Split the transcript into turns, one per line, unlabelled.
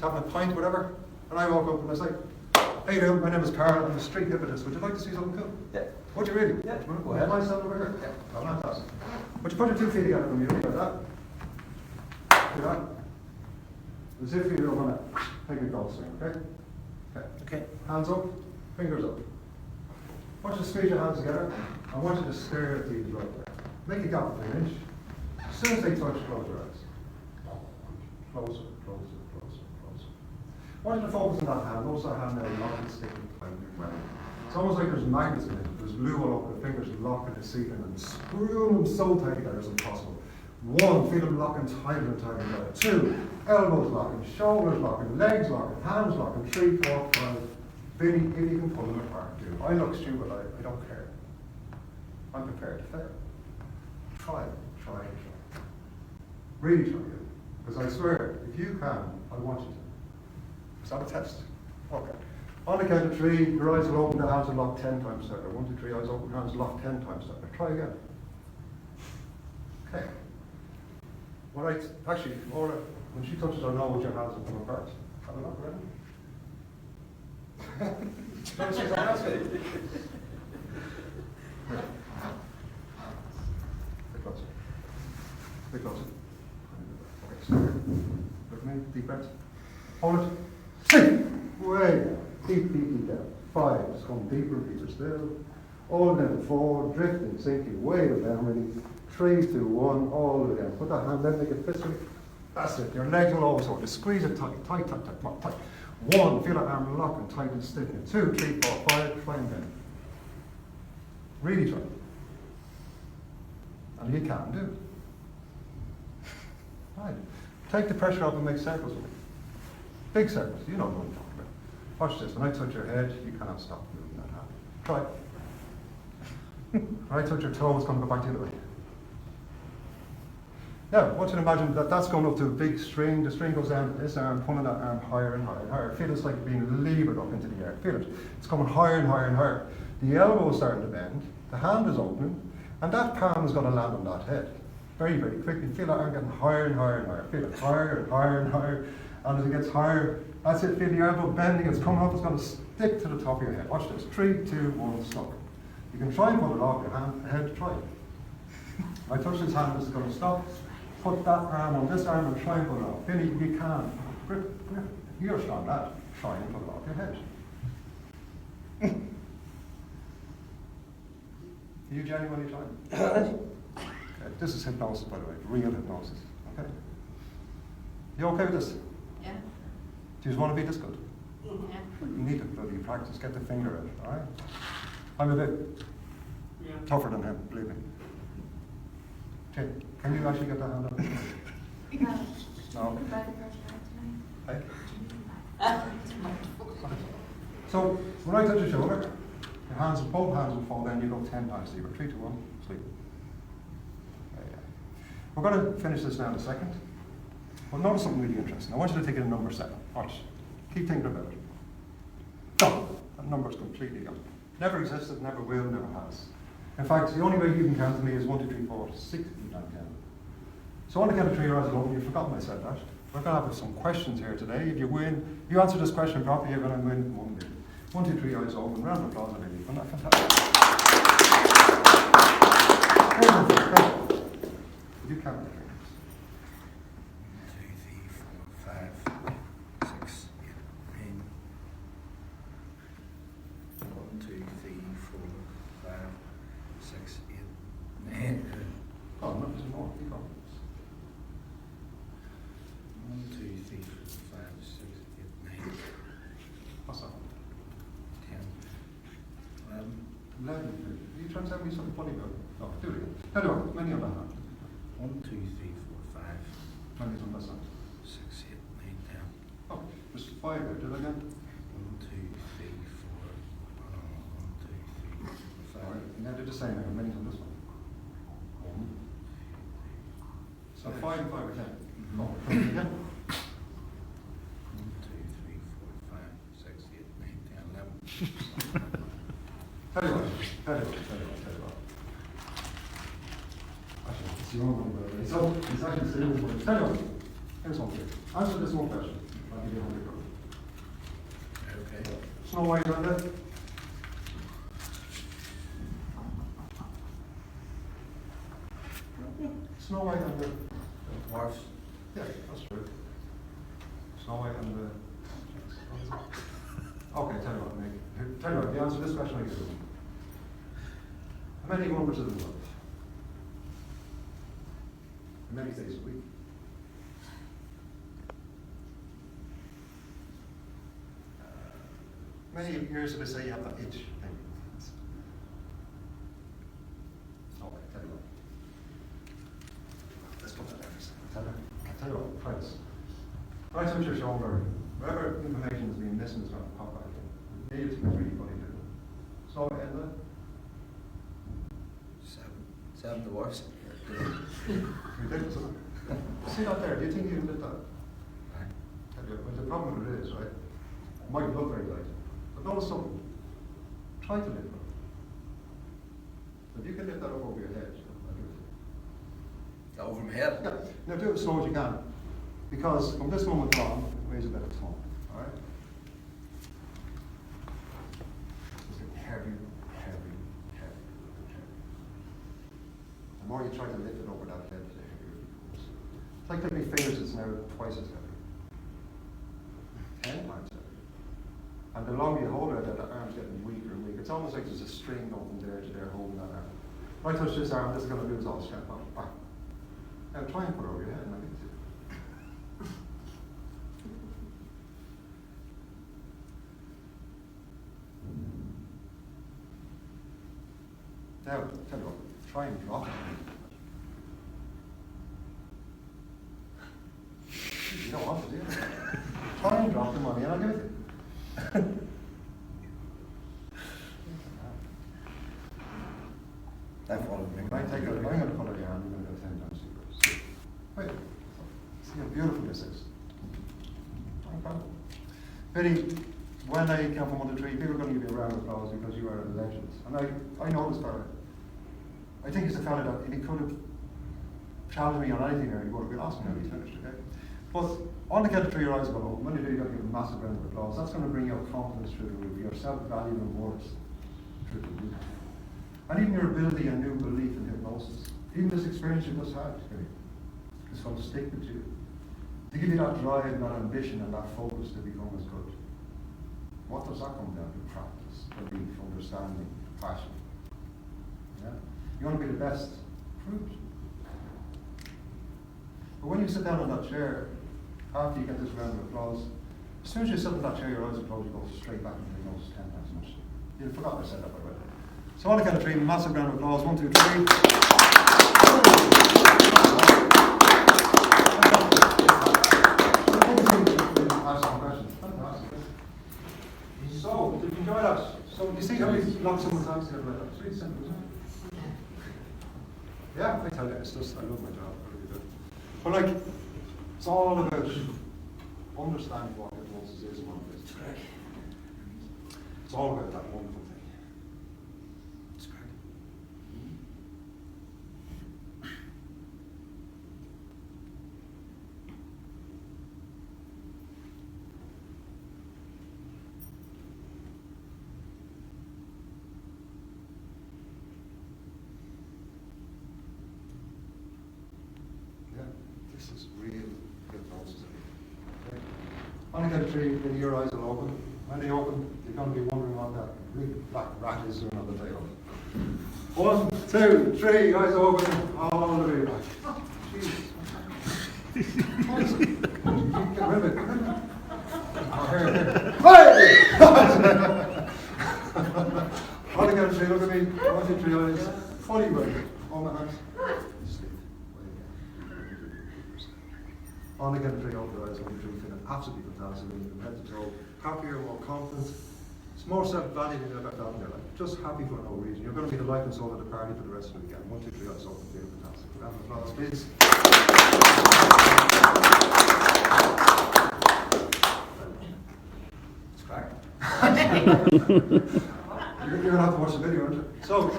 just having a pint, whatever, and I walk up and I say, "Hey, you doing? My name is Karl. I'm a street hypnotist. Would you like to see something cool?"
Yeah.
Would you really?
Yeah.
Go ahead. Nice over here. Yeah. Oh, not that. Would you put your 2 feet together from you? Like that. Do that. As if you were going to take a golf swing, okay? Okay.
Okay.
Hands up, fingers up. I want you to squeeze your hands together. I want you to stare at these right there. Make a gap of an inch. As soon as they touch, close your eyes. Closer, closer, closer, closer. I want you to focus on that hand. Notice that hand now, lock and stick and tight and well. It's almost like there's magnets in it. There's glue all over the fingers, locking the seat and screwing them so tight together as impossible. 1, feel them locking tighter and tighter together. 2, elbows locking, shoulders locking, legs locking, hands locking. 3, 4, 5. Really, if you can pull them apart, do. I look stupid, I don't care. I'm prepared to fail. Try it, try it, try it. Really try it. Because I swear, if you can, I want you to. Is that a test? Okay. On the count of 3, your eyes will open, the hands will lock 10 times tighter. 1, 2, 3, eyes open, hands lock 10 times tighter. Try again. Okay. All right, actually, Laura, when she touches her nose, your hands will come apart. Have a look, ready? Do you want to see something else? Bit closer. Bit closer. Okay, stay here. Look at me, deep breaths. Hold it. 6. Way down. Deep, deep, deep down. 5. Just come deeper and deeper still. All the way down to 4. Drifting, sinking, way down, really. 3, 2, 1, all the way down. Put that hand down, make it fist. That's it. Your legs will always hold. Just squeeze it tight, tight, tight, tight, tight, tight. 1, feel that arm lock and tight and stiffen. 2, 3, 4, 5, try and bend. Really try. And you can do it. Right. Take the pressure off and make circles with it. Big circles, you know what I'm talking about. Watch this, when I touch your head, you cannot stop moving that hand. Try it. When I touch your toe, it's going to go back the other way. Now, I want you to imagine that that's going up to a big string. The string goes down to this arm, pulling that arm higher and higher and higher. Feel it's like being levered up into the air. Feel it. It's coming higher and higher and higher. The elbow is starting to bend. The hand is opening. And that palm is going to land on that head. Very, very quickly. Feel that arm getting higher and higher and higher. Feel it higher and higher and higher. And as it gets higher, that's it. Feel the elbow bending. It's coming up. It's going to stick to the top of your head. Watch this. 3, 2, 1, stop. You can try and pull it off your head. Try it. I touch this hand. This is going to stop. Put that arm on this arm and try and pull it off. Then you can. Grip. You're a strong lad. Try and pull it off your head. Are you genuinely trying? Okay. This is hypnosis, by the way. Real hypnosis. Okay? You okay with this?
Yeah.
Do you just want to be this good?
Yeah.
You need to bloody practice. Get the finger out. All right? I'm a bit tougher than him, believe me. Okay. Can you actually get that hand up? No. Hey? So, when I touch your shoulder, your hands, both hands will fall down, you go 10 times deeper. 3, 2, 1, sleep. We're going to finish this now in a second. But notice something really interesting. I want you to take it in number 7. Watch. Keep thinking about it. Gone. That number's completely gone. Never existed, never will, never has. In fact, the only way you can count to me is 1, 2, 3, 4, 6, 8, 9, 10. So on the count of 3, your eyes are open. You've forgotten I said that. We're going to have some questions here today. If you win, you answer this question properly, you're going to win 1 million. 1, 2, 3, eyes open. Round of applause, I believe. Isn't that fantastic? You count the fingers.
1, 2, 3, 4, 5, 6, 8, 9. 1, 2, 3, 4, 5, 6, 8, 9.
Oh, no, there's more. Keep going.
1, 2, 3, 4, 5, 6, 8, 9.
What's that?
10, 11.
11. Are you trying to tell me something funny about it? No, do it again. Anyway, many on that hand.
1, 2, 3, 4, 5,
Many on that side.
6, 8, 9, 10.
Oh, there's 5 there. Do that again.
1, 2, 3, 4, 1, 2, 3, 4, 5.
Alright, now do the same. I got many on this one. 1. So 5 and 5 are 10. No, try it again.
1, 2, 3, 4, 5, 6, 8, 9, 10, 11.
Tell you what. Actually, it's your one, so it's actually serious one. Tell you what. Here's one here. Answer this one question. I'll give you 100 quid.
Okay.
Snow White on that. Snow White on the
Dwarfs.
yeah, that's true. Snow White on the okay, tell you what, Nick. Tell you what, the answer to this question I give you. How many members of the world? How many days a week? How many years did I say you have that itch thing? Okay, tell you what. Let's put that there for a second. I'll tell you what, friends. Right touch your shoulder, wherever information is being missing is going to pop back in. Maybe it's really funny to do. So, end it.
7 dwarfs.
Ridiculous, isn't it? See that there? Do you think you can lift that? Well, the problem with it is, right? It might look very light, but notice something. Try to lift it. If you can lift that up over your head, I'll give it to you.
Over my head.
Yeah. Now do it as slow as you can, because from this moment on, it weighs a bit of small. All right? It's getting heavy, heavy, heavy, heavy. The more you try to lift it over that head, the heavier it becomes. It's like taking your fingers, it's now twice as heavy. 10 times heavy. And the longer you hold it, the arm's getting weaker and weaker. It's almost like there's a string going from there to there holding that arm. If I touch this arm, this is going to do is all strength. Bang. Now try and put it over your head and I'll give it to you. Now, tell you what, try and drop it. You don't want to, do you? Try and drop the money and I'll give it to you.
That followed me.
When I take it, I'm going to put it on your hand, I'm going to go 10 times deeper. Wait, see how beautiful this is. Okay. Billy, when I came from under the tree, people are going to give you a round of applause because you are a legend. And I know this fella. I think he's the fella that if he could have challenged me on anything there, he would have been awesome now he's finished, okay? But on the count of 3, your eyes are going to open. When you do, you've got to give a massive round of applause. That's going to bring your confidence through the roof, your self-value and worth through the roof. And even your ability and new belief in hypnosis. Even this experience you just had, okay, is going to stick with you. To give you that drive and that ambition and that focus to become as good. What does that come down to? Practice, belief, understanding, passion. Yeah? You want to be the best? Prove it. But when you sit down in that chair, after you get this round of applause, as soon as you sit in that chair, your eyes are closed, you go straight back into the nose 10 times as much. You forgot I said that by the way. So on the count of 3, massive round of applause. 1, 2, 3. Ask some questions. Fantastic. So, did you enjoy that? So, you see how we lock someone's hands together like that? It's really simple, isn't it? Yeah, I tell you, it's just, I love my job. I really do. But like, it's all about understanding what hypnosis is and what it is. It's all about that wonderful thing.
It's great.
Yeah, this is real hypnosis. Okay. On the count of 3, then your eyes will open. When they open, you're going to be wondering what that big black rat is doing on the table. 1, 2, 3, eyes open, all the way back. Jesus. What is it? Get rid of it. Oh, here. Hey! On the count of 3, look at me. 1, 2, 3, eyes. Fully ready. All my hands. Sleep. On the count of 3, open your eyes. 1, 2, 3, feeling absolutely fantastic. From head to toe. Happier, more confident. It's more self-value than you've ever felt in your life. Just happy for no reason. You're going to be the life and soul of the party for the rest of the weekend. 1, 2, 3, eyes open. Feeling fantastic. Round of applause, please. It's crack. You're going to have to watch the video, aren't you? So.